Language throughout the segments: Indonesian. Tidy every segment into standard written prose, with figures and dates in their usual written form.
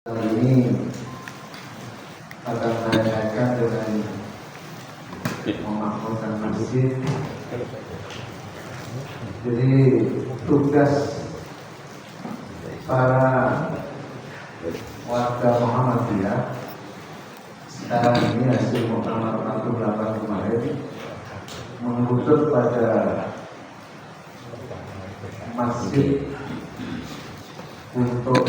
Kali ini akan saya kaitkan dengan memakmurkan masjid. Jadi tugas para warga Muhammadiyah sekarang ini hasil Muktamar 48 kemarin mengutuk pada masjid untuk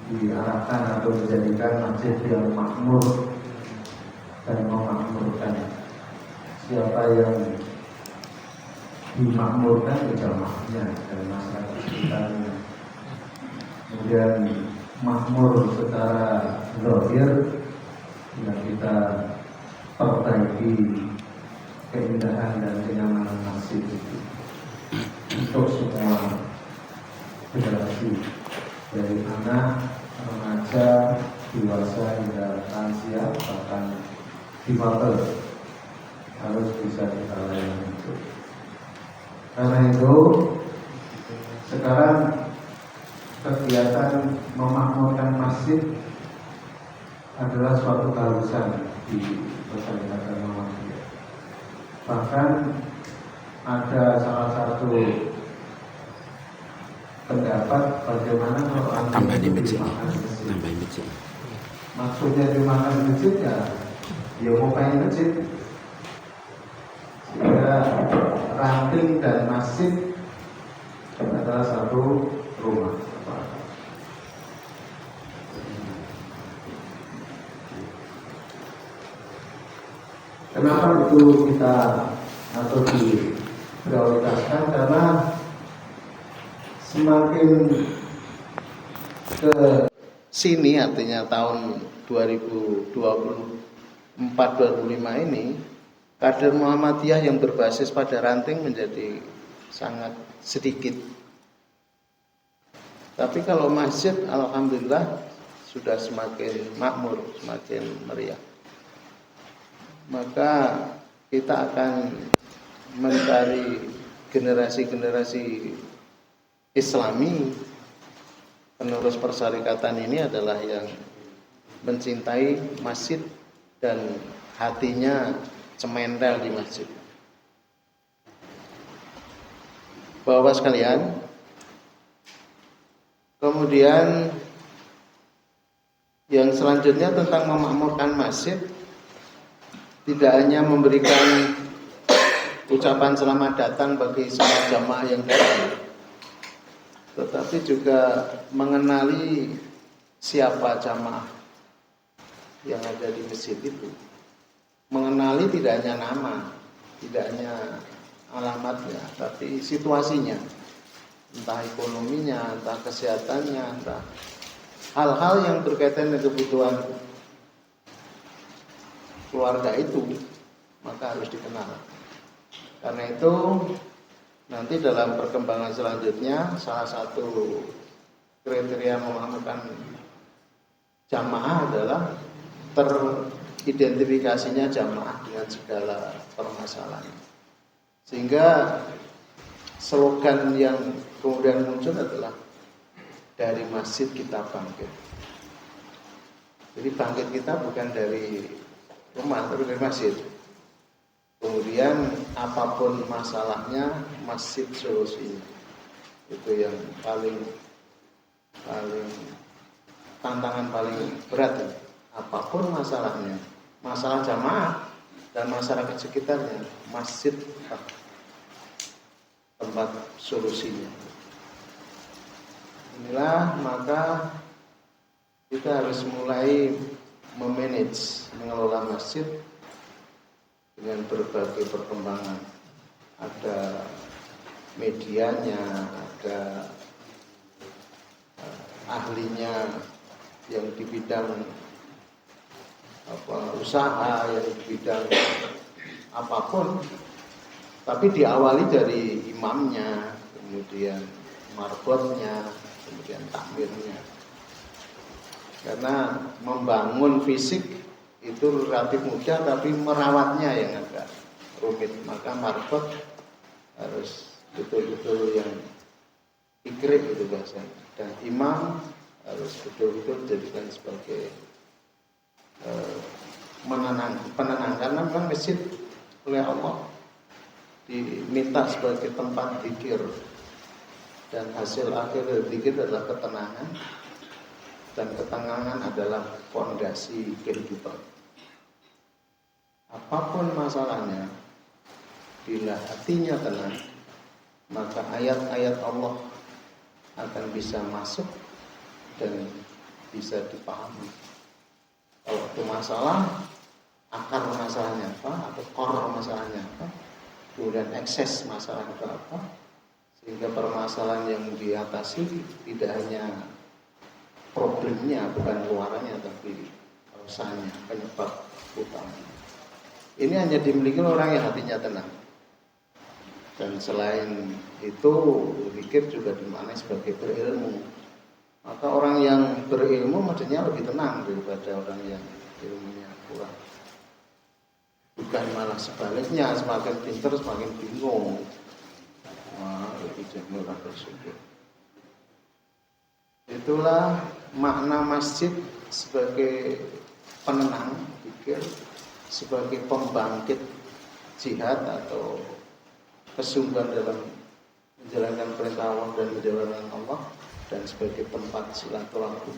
diarahkan atau menjadikan masjid yang makmur dan memakmurkan. Siapa yang dimakmurkan jamaahnya dan masyarakat sekitarnya. Kemudian makmur secara zahir yang kita perbaiki keindahan dan kenyamanan masjid itu untuk semua generasi, dari anak, remaja, dewasa hingga lansia, bahkan difabel harus bisa kita layani itu. Karena itu sekarang kegiatan memakmurkan masjid adalah suatu keharusan di masyarakat Muhammadiyah. Bahkan ada salah satu pendapat bagaimana kalau tambahin masjid. Maksudnya dimakan masjid ya mau pengen masjid. Sehingga ranting dan masjid adalah satu rumah. Kenapa itu kita atau diprioritaskan? Karena semakin ke sini, artinya tahun 2024-2025 ini, kader Muhammadiyah yang berbasis pada ranting menjadi sangat sedikit. Tapi kalau masjid, alhamdulillah sudah semakin makmur, semakin meriah. Maka kita akan mencari generasi-generasi Islami penerus persyarikatan ini adalah yang mencintai masjid dan hatinya cementel di masjid. Bapak sekalian, kemudian yang selanjutnya tentang memakmurkan masjid, tidak hanya memberikan ucapan selamat datang bagi semua jamaah yang datang, tetapi juga mengenali siapa jamaah yang ada di masjid itu. Mengenali tidak hanya nama, tidak hanya alamatnya, tapi situasinya, entah ekonominya, entah kesehatannya, entah hal-hal yang berkaitan dengan kebutuhan keluarga itu, maka harus dikenal. Karena itu nanti dalam perkembangan selanjutnya, salah satu kriteria memakmurkan jamaah adalah teridentifikasinya jamaah dengan segala permasalahan. Sehingga slogan yang kemudian muncul adalah dari masjid kita bangkit. Jadi bangkit kita bukan dari rumah, tapi dari masjid. Kemudian apapun masalahnya, masjid solusinya. Itu yang paling tantangan paling berat. Apapun masalahnya, masalah jamaah dan masyarakat sekitarnya, masjid tempat solusinya. Inilah maka kita harus mulai memanage, mengelola masjid dengan berbagai perkembangan. Ada medianya, ada ahlinya yang di bidang usaha, yang di bidang apapun. Tapi diawali dari imamnya, kemudian marbotnya, kemudian takmirnya. Karena membangun fisik itu relatif mudah, tapi merawatnya yang agak rumit. Maka marbot harus betul-betul yang ikrik itu bahasanya. Dan imam harus betul-betul dijadikan sebagai penenang, karena memang masjid oleh Allah diminta sebagai tempat zikir, dan hasil akhir dari zikir adalah ketenangan, dan ketenangan adalah fondasi kehidupan. Apapun masalahnya, bila hatinya tenang, maka ayat-ayat Allah akan bisa masuk dan bisa dipahami. Kalau itu masalah, akar masalahnya apa, atau core masalahnya apa, kemudian ekses masalah itu apa, sehingga permasalahan yang diatasi tidak hanya problemnya, bukan luarannya, tapi causanya, penyebab utama. Ini hanya dimiliki orang yang hatinya tenang. Dan selain itu, zikir juga dimaknai sebagai berilmu. Maka orang yang berilmu maksudnya lebih tenang daripada orang yang ilmunya kurang. Bukan malah sebaliknya, semakin pintar semakin bingung. Wah, lebih murah bersyukur. Itulah makna masjid sebagai penenang zikir, sebagai pembangkit jihad atau kesungguhan dalam menjalankan perintah Allah dan menjalankan Allah, dan sebagai tempat silaturahmi.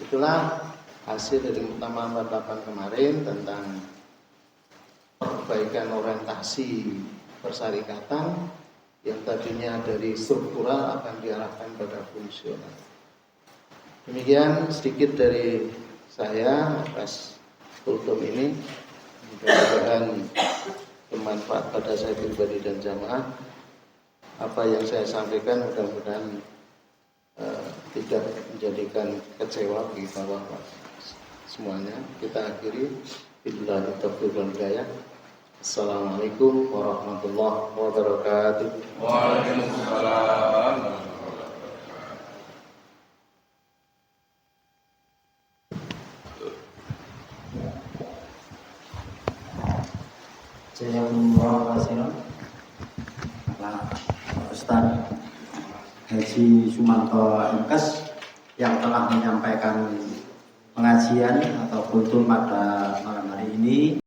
Itulah hasil dari muktamar 48 kemarin tentang perbaikan orientasi persyarikatan yang tadinya dari struktural akan diarahkan pada fungsional. Demikian sedikit dari saya atas kultum ini. Mudah-mudahan bermanfaat pada saya pribadi dan jamaah. Apa yang saya sampaikan mudah-mudahan tidak menjadikan kecewa bagi bapak-bapak semuanya. Kita akhiri billahi taufiq wal hidayah. Assalamualaikum warahmatullahi wabarakatuh. Waalaikumsalam. Jazakumullah khairan. Ustaz Haji Sumanto MKes yang telah menyampaikan pengajian atau kultum pada malam hari ini.